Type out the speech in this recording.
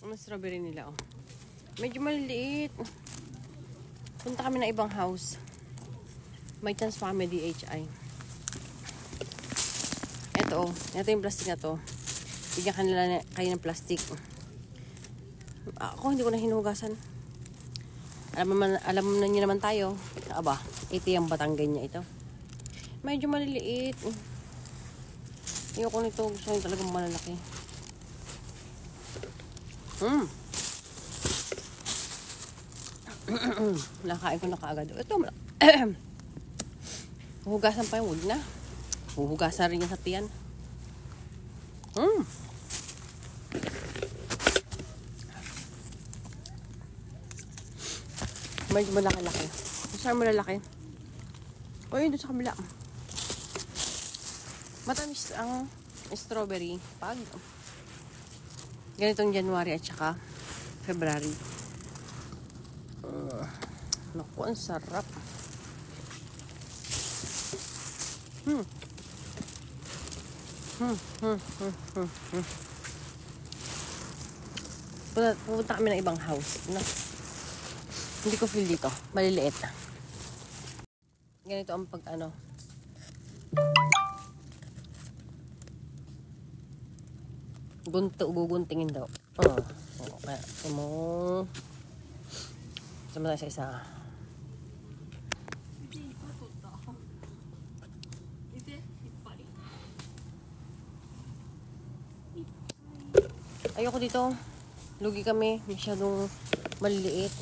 Ang strawberry nila, oh. Medyo maliliit. Punta kami na ibang house. May chance pa kami DHI. Ito, oh. Ito yung plastic na to. Bigyan kanila kayo ng plastic. Ako, hindi ko na hinugasan. Alam na nyo naman tayo. Aba, ito yung Batangan niya ito. Medyo maliliit. Ayoko nito. Gusto nyo talagang malalaki. Nakain ko na kaagad. Ito, huhugasan pa yung wood na. Huhugasan rin yung sa tiyan. Medyo malaki-laki. Saan malalaki? O yun, doon sa kabila. Matamis ang strawberry pag ganitong January at saka February. Naku, ang sarap. Pupunta kami ng ibang house. No? Hindi ko feel dito. Maliliit. Ganito ang pag ano. Guguntingin daw. Kaya mo. Sama tayo sa isa. Ayoko dito. Lugi kami. Masyadong maliliit.